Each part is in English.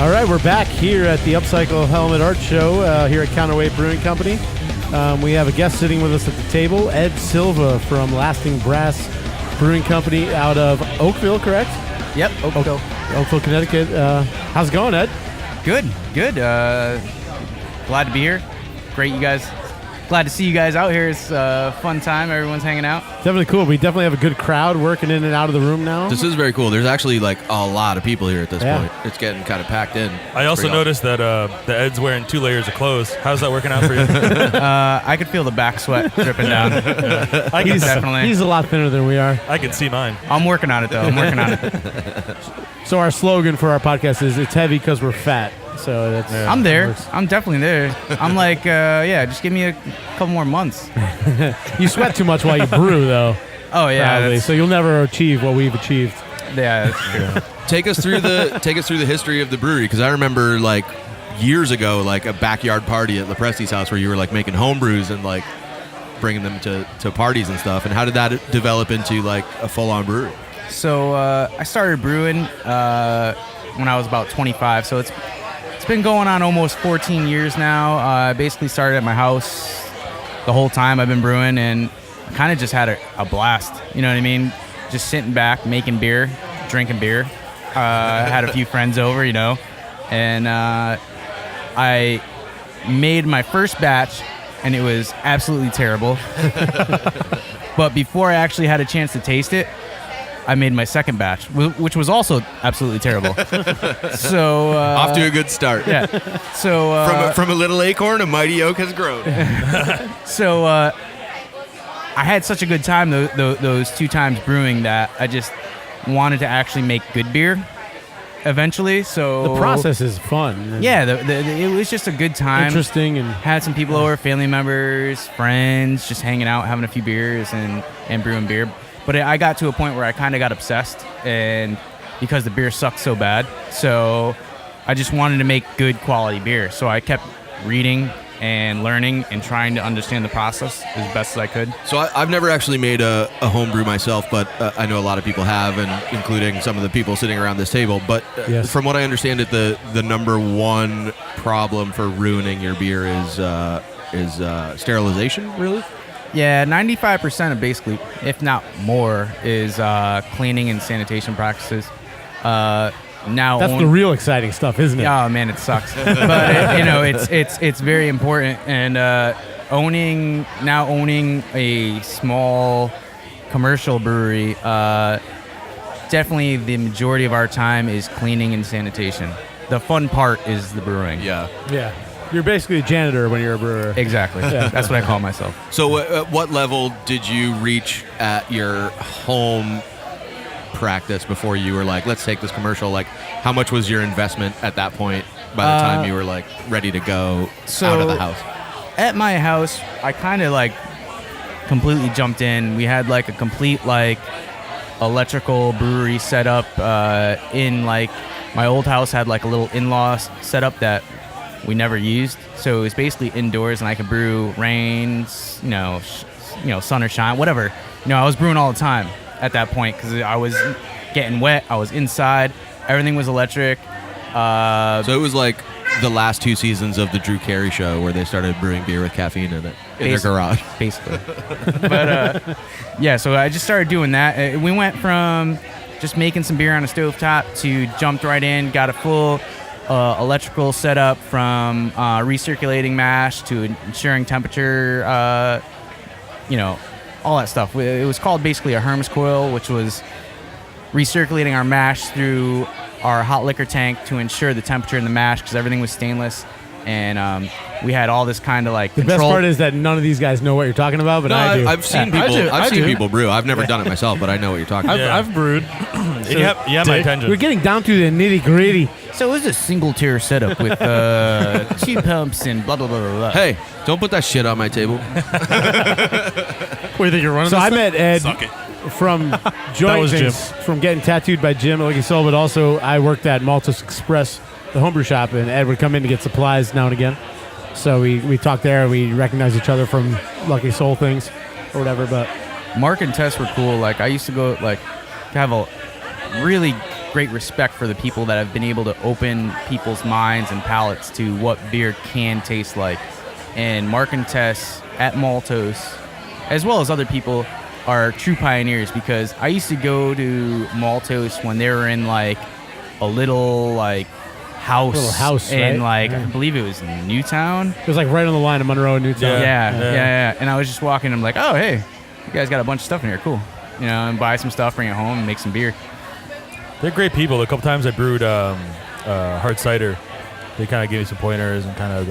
All right, we're back here at the Upcycle Helmet Art Show here at Counterweight Brewing Company. We have a guest sitting with us at the table, Edie Silva from Lasting Brass Brewing Company out of Oakville, correct? Yep, Oakville. Oakville, Connecticut. How's it going, Ed? Good. Glad to be here. Great, you guys. Glad to see you guys out here. It's a fun time. Everyone's hanging out. Definitely cool. We definitely have a good crowd working in and out of the room now. This is very cool. There's actually like a lot of people here at this point. It's getting kind of packed in. I also noticed that the Ed's wearing 2 layers of clothes. How's that working out for you? I could feel the back sweat dripping down. He's a lot thinner than we are. I can see mine. I'm working on it, though. So our slogan for our podcast is, it's heavy because we're fat. So that's, I'm there. I'm definitely there. I'm like, just give me a couple more months. You sweat too much while you brew, though. Oh yeah, so you'll never achieve what we've achieved. Yeah, that's true. Take us through the history of the brewery, because I remember like years ago, like a backyard party at LaPresti's house where you were like making home brews and like bringing them to parties and stuff. And how did that develop into like a full-on brewery? So I started brewing when I was about 25. So it's been going on almost 14 years now. I basically started at my house the whole time I've been brewing, and I kind of just had a blast. You know what I mean? Just sitting back, making beer, drinking beer. Had a few friends over, and I made my first batch, and it was absolutely terrible. But before I actually had a chance to taste it, I made my second batch, which was also absolutely terrible. So off to a good start. Yeah. So from a little acorn, a mighty oak has grown. So I had such a good time those 2 times brewing that I just wanted to actually make good beer eventually. So the process is fun. Yeah, it was just a good time. Interesting, and had some people over, family members, friends, just hanging out, having a few beers and brewing beer. But I got to a point where I kind of got obsessed, and because the beer sucked so bad. So I just wanted to make good quality beer. So I kept reading and learning and trying to understand the process as best as I could. So I've never actually made a home brew myself, but I know a lot of people have, and including some of the people sitting around this table. But yes. From what I understand, the number one problem for ruining your beer is sterilization, really? Yeah, 95% of basically, if not more, is cleaning and sanitation practices. Now that's the real exciting stuff, isn't it? Oh man, it sucks. But it's very important. And owning a small commercial brewery, definitely the majority of our time is cleaning and sanitation. The fun part is the brewing. Yeah. You're basically a janitor when you're a brewer. Exactly. Yeah. That's what I call myself. So at what level did you reach at your home practice before you were like, let's take this commercial? Like, how much was your investment at that point by the time you were like ready to go out of the house? At my house, I kind of like completely jumped in. We had like a complete like electrical brewery set up in like my old house had like a little in-law setup that we never used, so it was basically indoors, and I could brew rains, sun or shine, whatever. I was brewing all the time at that point because I was getting wet. I was inside. Everything was electric. So it was like the last 2 seasons of the Drew Carey show where they started brewing beer with caffeine in it in their garage, basically. But so I just started doing that. We went from just making some beer on a stovetop to jumped right in, got a full electrical setup from recirculating mash to ensuring temperature, all that stuff. It was called basically a Hermes coil, which was recirculating our mash through our hot liquor tank to ensure the temperature in the mash because everything was stainless. And we had all this kind of like the best part is that none of these guys know what you're talking about, but no, I do. I've seen people. I've seen people brew. I've never done it myself, but I know what you're talking about. I've brewed. So you have my attention. We're getting down to the nitty gritty. So it was a single tier setup with 2 pumps and blah blah blah blah blah. Hey, don't put that shit on my table. What do you think you're running? So this I thing? met Ed from joint things, from getting tattooed by Jim at Edie Silva, but also I worked at Maltus Express, the homebrew shop, and Ed would come in to get supplies now and again. So we talked there. We recognized each other from Lucky Soul things or whatever. But Mark and Tess were cool. Like I used to go like have a really great respect for the people that have been able to open people's minds and palates to what beer can taste like. And Mark and Tess at Maltos, as well as other people, are true pioneers, because I used to go to Maltos when they were in like a little like house in right? I believe it was Newtown. It was like right on the line of Monroe and Newtown. Yeah. And I was just walking. I'm like, oh hey, you guys got a bunch of stuff in here, cool. And buy some stuff, bring it home, and make some beer. They're great people. A couple times I brewed hard cider. They kind of gave me some pointers and kind of,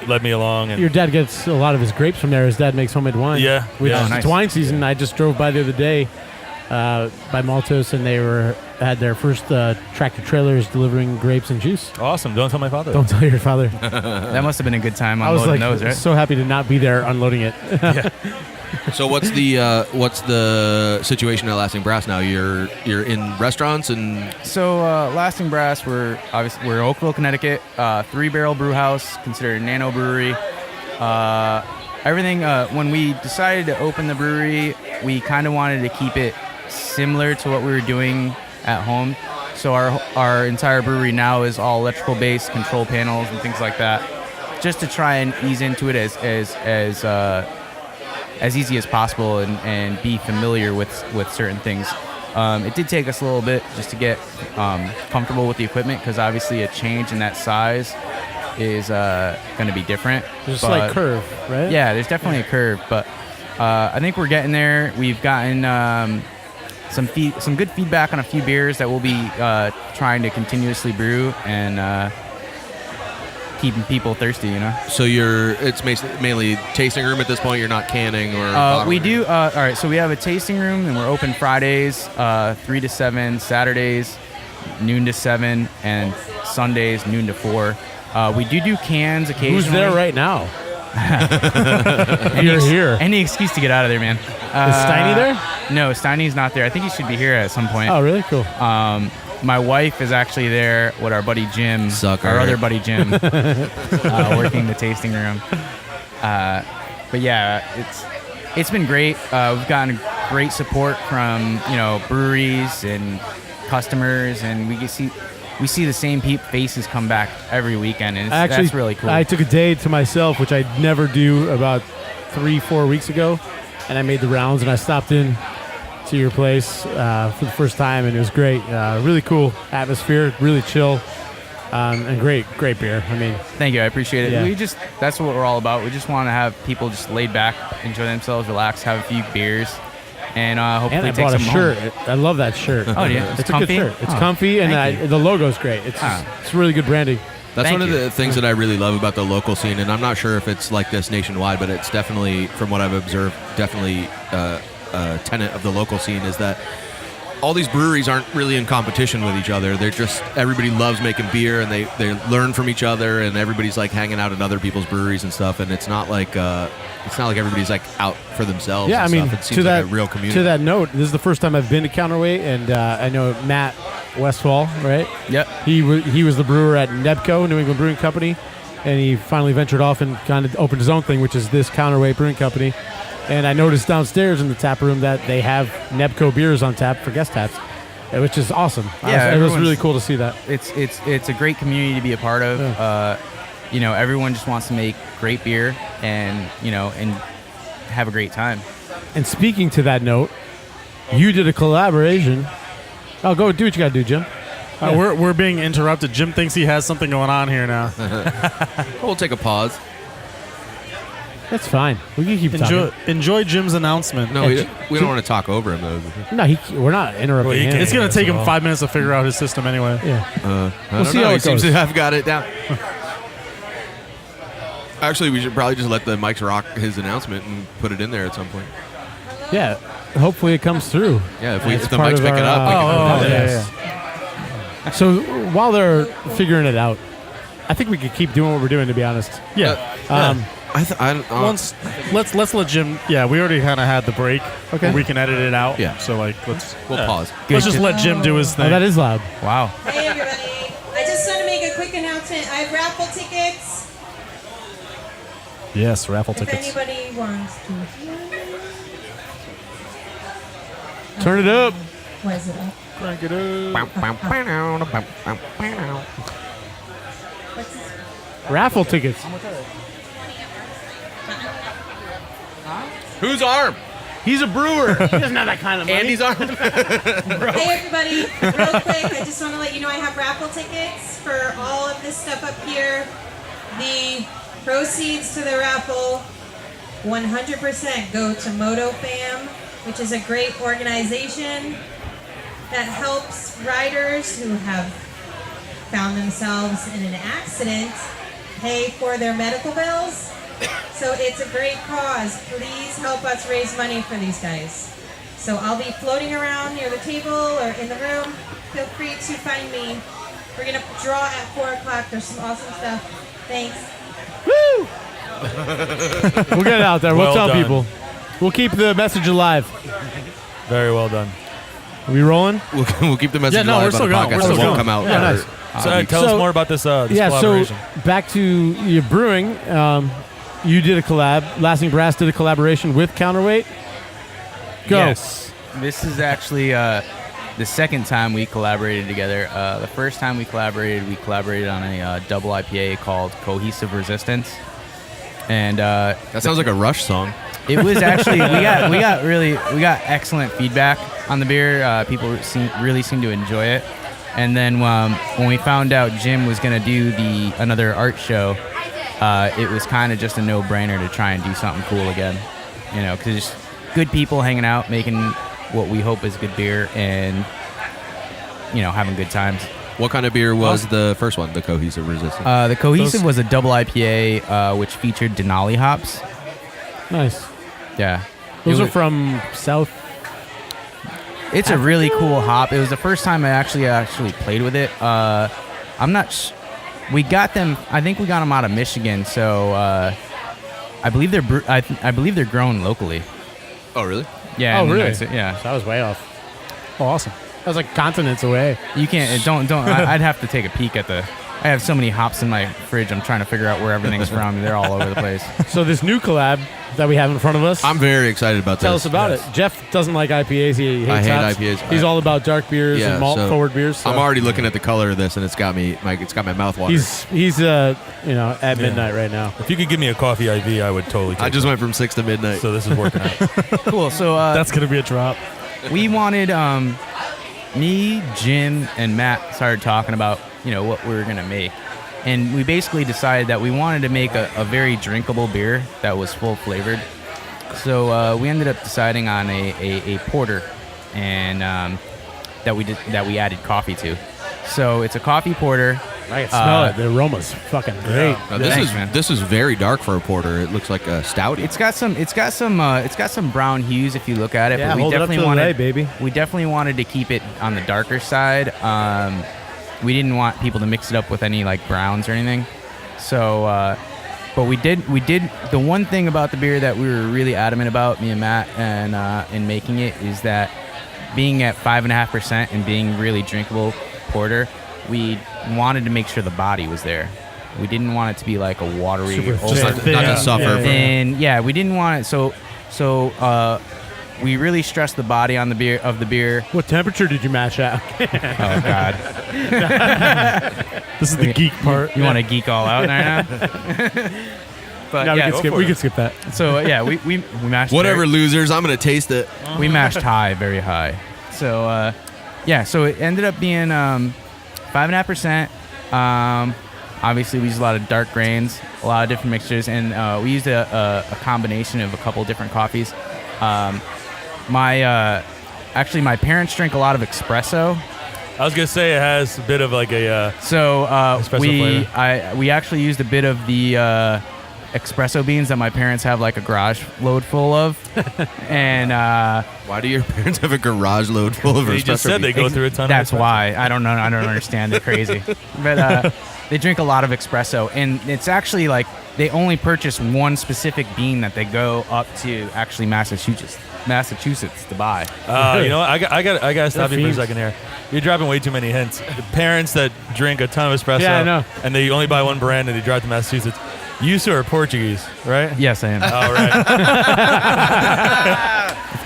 led me along. And Your dad gets a lot of his grapes from there. His dad makes homemade wine. Yeah. Which Yeah. it's Nice. wine season. I just drove by the other day by Maltos, and they had their first tractor trailers delivering grapes and juice. awesome. Don't tell my father. Don't tell your father. That must have been a good time I was unloading like those, right? so happy to not be there unloading it. So what's the situation at Lasting Brass now? You're in restaurants and So Lasting Brass, we're in Oakville, Connecticut, 3-barrel brew house, considered a nano brewery. Everything. When we decided to open the brewery, we kind of wanted to keep it similar to what we were doing at home. So our entire brewery now is all electrical based, control panels and things like that, just to try and ease into it as easy as possible and be familiar with certain things. It did take us a little bit just to get comfortable with the equipment, because obviously a change in that size is going to be different. There's a slight curve, right? Yeah, there's definitely a curve, but I think we're getting there. We've gotten some good feedback on a few beers that we'll be trying to continuously brew and keeping people thirsty, so it's mainly tasting room at this point. You're not canning or we do. All right, so we have a tasting room, and we're open Fridays 3 to 7, Saturdays noon to 7, and Sundays noon to 4. We do cans occasionally. Who's there right now? You're here. Any excuse to get out of there, man. Is Steiny there? No, Steiny's not there. I think he should be here at some point. Oh, really? Cool. My wife is actually there with our buddy Jim, Sucker. our other buddy Jim, working the tasting room. But yeah, it's been great. We've gotten great support from breweries and customers, and we see the same faces come back every weekend, and that's really cool. I took a day to myself, which I never do, about 3-4 weeks ago, and I made the rounds, and I stopped in to your place for the first time, and it was great. Really cool atmosphere, really chill, and great beer. I mean, thank you, I appreciate it. Yeah. That's what we're all about. We just want to have people just laid back, enjoy themselves, relax, have a few beers, and hopefully and I take bought a some shirt. home. I love that shirt. Oh yeah, it's a comfy? good shirt. It's Oh, comfy, thank and you. the logo's great. It's really good branding. That's Thank one of you. the things that I really love about the local scene, and I'm not sure if it's like this nationwide, but it's definitely, from what I've observed, definitely a tenet of the local scene is that all these breweries aren't really in competition with each other. They're just, everybody loves making beer, and they learn from each other, and everybody's like hanging out at other people's breweries and stuff. And it's not like everybody's like out for themselves. Yeah, I and mean, stuff. It seems like a real community. To that note, this is the first time I've been to Counterweight, and I know Matt Westfall, right? Yep. He was the brewer at NEBCO, New England Brewing Company, and he finally ventured off and kind of opened his own thing, which is this Counterweight Brewing Company. And I noticed downstairs in the tap room that they have NEBCO beers on tap for guest taps, which is awesome. Yeah, it was really cool to see that. It's a great community to be a part of. Yeah. Everyone just wants to make great beer and have a great time. And speaking to that note, you did a collaboration. Oh, go do what you got to do, Jim. We're being interrupted. Jim thinks he has something going on here now. We'll take a pause. That's fine. We can keep talking. Enjoy Jim's announcement. No, we don't want to talk over him though. No, we're not interrupting him. It's going to take him 5 minutes to figure out his system anyway. Yeah. We'll see how He it seems goes. to have got it down. Actually, we should probably just let the mics rock his announcement and put it in there at some point. Yeah. Hopefully it comes through. Yeah, if It's the part mics of pick it our, up, we can. yeah. So while they're figuring it out, I think we could keep doing what we're doing, to be honest. Yeah. Let's let Jim. Yeah, we already kind of had the break. Okay. We can edit it out. Yeah. So we'll pause. Let's just let Jim do his thing. Oh, that is loud. Wow. Hey everybody, I just want to make a quick announcement. I have raffle tickets. Yes, raffle If tickets. anybody wants to. Turn it up. Why is it up? Crank it up. Raffle tickets. Whose arm? He's a brewer. He doesn't have that kind of money. Andy's arm. Hey everybody, real quick, I just want to let you know I have raffle tickets for all of this stuff up here. The proceeds to the raffle 100% go to MotoFam, which is a great organization that helps riders who have found themselves in an accident pay for their medical bills. So it's a great cause. Please help us raise money for these guys. So I'll be floating around near the table or in the room. Feel free to find me. We're going to draw at 4 o'clock. There's some awesome stuff. Thanks. Woo! We'll get it out there. We'll Well tell done. people. We'll keep the message alive. Very well done. Are we rolling? We'll keep the message Yeah, no, alive we're on still the going. podcast. We're It still won't going. come out. Yeah, nice. So tell us more about this, this Yeah, so collaboration. back to your brewing. You did a collab. Lasting Brass did a collaboration with Counterweight. Go. Yes. This is actually the second time we collaborated together. The first time we collaborated on a double IPA called Cohesive Resistance. And That sounds like a Rush song. it was actually we got excellent feedback on the beer. People really seemed to enjoy it. And then when we found out Jim was going to do another art show, it was kind of just a no-brainer to try and do something cool again. You know, because just good people hanging out, making what we hope is good beer, and you know, having good times. What kind of beer was the first one, the Cohesive Resistance? The Cohesive was a double IPA, which featured Denali hops. Nice. Yeah. Those It are was- from South. It's a really cool hop. It was the first time I actually played with it. I'm not. We got them. I think we got them out of Michigan. So I believe they're. I believe they're grown locally. Oh, really? Yeah. Oh, in the really? United States, yeah. So I was way off. Oh, awesome. That was like continents away. You can't. Don't. I'd have to take a peek at the. I have so many hops in my fridge. I'm trying to figure out where everything's from. They're all over the place. So this new collab that we have in front of us. I'm very excited about Tell this. us about it. Jeff doesn't like IPAs. He hates I hate hops. IPAs. He's all about dark beers Yeah, and malt so forward beers. So I'm already looking at the color of this, and it's got my mouth watering. He's at midnight right now. If you could give me a coffee IV, I would totally take I just it. went from 6 to midnight. So this is working out. Cool. So That's going to be a drop. we wanted me, Jim, and Matt started talking about what we were gonna make, and we basically decided that we wanted to make a very drinkable beer that was full flavored. So we ended up deciding on a porter, and that we added coffee to. So it's a coffee porter. I can smell it. The aroma's fucking great. Now, Thanks, man. this is very dark for a porter. It looks like a stouty. It's got some brown hues if you look at it. Yeah, but we hold it up definitely to the wanted, light, baby. We definitely wanted to keep it on the darker side. We didn't want people to mix it up with any like browns or anything. So, but we did. The one thing about the beer that we were really adamant about, me and Matt, and in making it, is that being at 5.5% and being really drinkable porter, we wanted to make sure the body was there. We didn't want it to be like a watery, Super over- just not to suffer from. and yeah, we didn't want it. So we really stressed the body on the beer. What temperature did you mash out? Oh God, This is the geek part. you want to geek all out right now? But No, yeah, we can skip that. so yeah, we mashed Whatever, very- losers. I'm gonna taste it. we mashed high, very high. So yeah, so it ended up being 5.5%. Obviously, we used a lot of dark grains, a lot of different mixtures, and we used a combination of a couple different coffees. My parents drink a lot of espresso, I was gonna say it has a bit of like a so Espresso flavor. we actually used a bit of the espresso beans that my parents have like a garage load full of, and Why do your parents have a garage load full of they just espresso said they beans? go through a ton. that's of espresso. why. I don't know. I don't understand. They're crazy, but they drink a lot of espresso, and it's actually like they only purchase one specific bean that they go up to actually Massachusetts to buy. You know what? I got to stop you for a fiends. second here. You're dropping way too many hints. Parents that drink a ton of espresso, Yeah, I know. and they only buy one brand and they drive to Massachusetts. You two are Portuguese, right? Yes, I am. All right.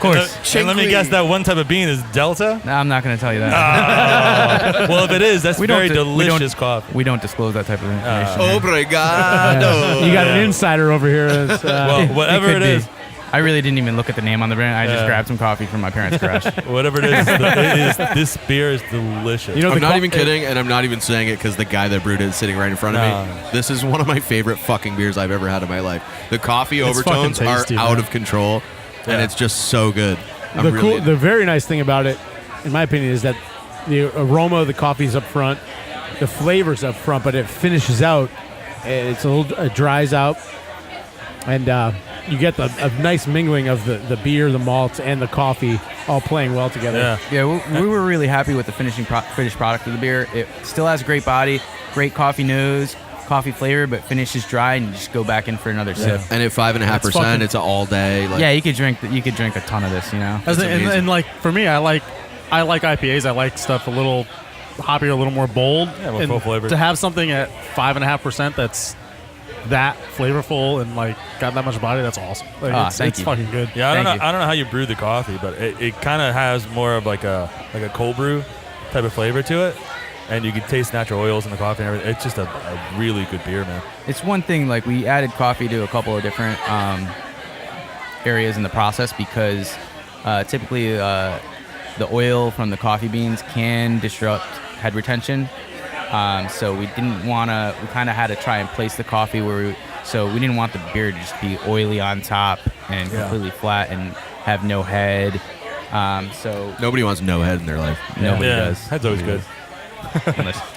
course. And let me guess, that one type of bean is Delta? No, I'm not going to tell you that. Well, if it is, that's very delicious coffee. We don't disclose that type of information. Obrigado. You got an insider over here. Well, whatever it is. I really didn't even look at the name on the brand. I just grabbed some coffee from my parents' garage. Whatever it is, this beer is delicious. I'm not even kidding, and I'm not even saying it because the guy that brewed it is sitting right in front of me. This is one of my favorite fucking beers I've ever had in my life. The coffee overtones tasty, are out of control, and it's just so good. The very nice thing about it, in my opinion, is that the aroma of the coffee is up front, the flavor's up front, but it finishes out. It dries out, and you get a nice mingling of the beer, the malts, and the coffee all playing well together. Yeah, we were really happy with the finished product of the beer. It still has a great body, great coffee nose, coffee flavor, but finishes dry, and you just go back in for another sip. And at 5.5%, it's all day. You could drink a ton of this. And like for me, I like IPAs. I like stuff a little hoppier, a little more bold. Yeah, more full flavor. To have something at 5.5% that's that flavorful and like got that much body, that's awesome. Like, it's fucking good. Yeah, I don't know how you brew the coffee, but it kind of has more of like a cold brew type of flavor to it, and you can taste natural oils in the coffee and everything. It's just a really good beer, man. It's one thing, like we added coffee to a couple of different areas in the process because typically the oil from the coffee beans can disrupt head retention. So we didn't want to. We kind of had to try and place the coffee so we didn't want the beer to just be oily on top and completely flat and have no head. So nobody wants no head in their life. Nobody does. Head's always good.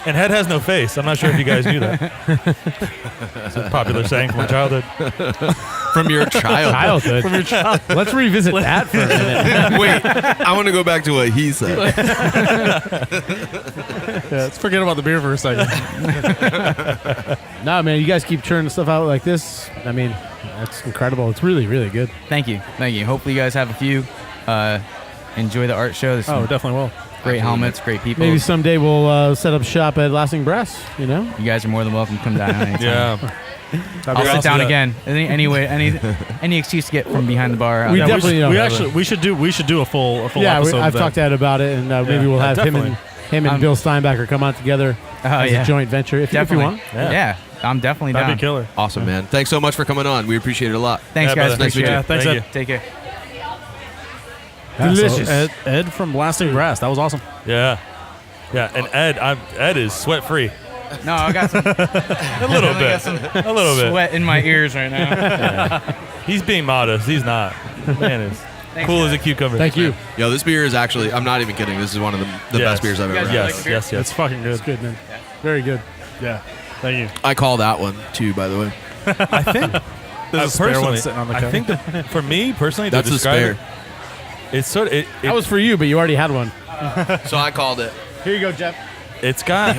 And head has no face. I'm not sure if you guys knew that. It's a popular saying from my childhood. From your childhood. From your childhood. Let's revisit that for a minute. Wait, I want to go back to what he said. Let's forget about the beer for a second. No, man, you guys keep churning stuff out like this. I mean, that's incredible. It's really, really good. Thank you. Hopefully you guys have a few. Enjoy the art show. Definitely will. Great helmets, great people. Maybe someday we'll set up shop at Lasting Brass, You guys are more than welcome to come down anytime. Yeah. I'll sit down again. Any excuse to get from behind the bar. We definitely we should do a full yeah, episode. I've talked to Ed about it, and maybe we'll have him and Bill Steinbacher come out together as a joint venture if you want. Yeah, I'm definitely down. That'd be killer. Awesome, man. Thanks so much for coming on. We appreciate it a lot. Thanks, guys. Nice to meet you. Thanks, Thank Ed. you. Take care. Delicious. So Ed from Lasting Brass. That was awesome. Yeah. Yeah, and Ed is sweat free. No, I got some. A little bit. Sweat in my ears right now. Yeah. He's being modest. He's not. Man is cool as a cucumber. Thank you. Yo, this beer is actually, I'm not even kidding. This is one of the best beers I've ever had. Yes. It's fucking good. It's good, man. Very good. Yeah. Thank you. I call that one too, by the way. I think There's a spare one personally, sitting on the I cover. think for me personally, That's to a describe spare. It's sort of That was for you, but you already had one. So I called it. Here you go, Jeff. It's got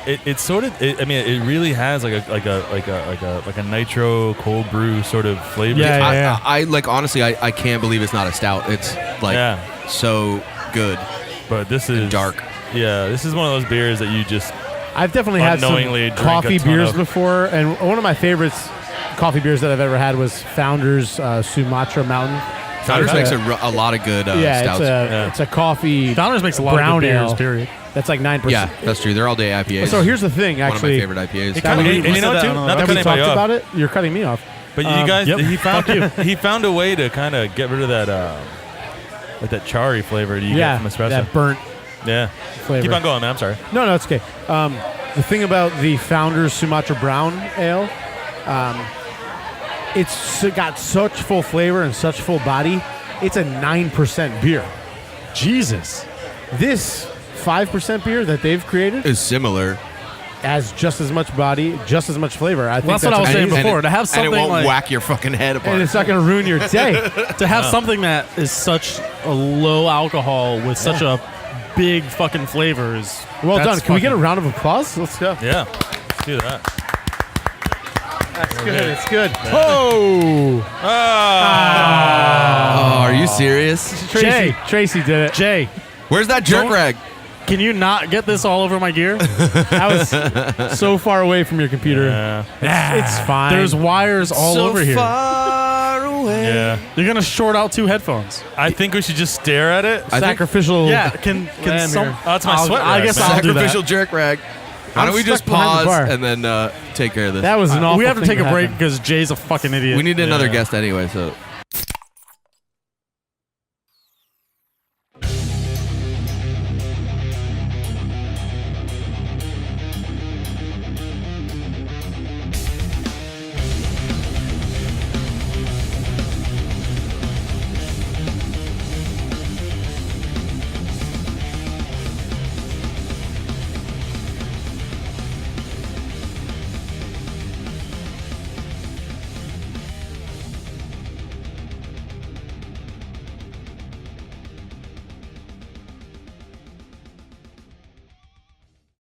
it's sort of it really has like a nitro cold brew sort of flavor. Yeah. I like honestly I can't believe it's not a stout. It's like so good. But this is dark. Yeah, this is one of those beers that you just I've definitely had some unknowingly drink coffee a ton beers of. before, and one of my favorites coffee beers that I've ever had was Founder's Sumatra Mountain. Founders makes a lot of good stouts. It's a coffee. Founders makes a lot brown of good beers, ale. period. That's like 9%. Yeah, that's true. They're all day IPAs. So here's the thing, actually. One of my favorite IPAs. And you know what, too? Not to That we cut talked anybody off, about it. You're cutting me off. but you guys, Yep. he found a way to kind of get rid of that like that charry flavor you get from espresso. that burnt Yeah. flavor. Keep on going, man. I'm sorry. No, it's okay. The thing about the Founder's Sumatra Brown Ale, it's got such full flavor and such full body. It's a 9% beer. Jesus. This 5% beer that they've created Is similar. has just as much body, just as much flavor. I think That's what I was saying amazing. before. To have And something it won't like whack your fucking head apart. And it's not going to ruin your day. to have something that is such a low alcohol with such a big fucking flavor is Well that's done. Can we get a fucking- round of applause? Let's go. Yeah. Let's do that. That's good. It's good. Oh! Oh, are you serious? Tracy did it. Jay? Where's that jerk rag? Can you not get this all over my gear? I was so far away from your computer. Yeah. It's fine. There's wires all over here. Far away. Yeah. You're gonna short out 2 headphones. I think we should just stare at it. Sacrificial. Yeah. Can lamb some? here. Oh, that's my sweat I rag, guess man. I'll do that. Sacrificial jerk rag. Why don't we just stuck behind the pause bar. and then take care of this? That was an awful We have to thing take a break happen. because Jay's a fucking idiot. We need another Yeah. guest anyway, so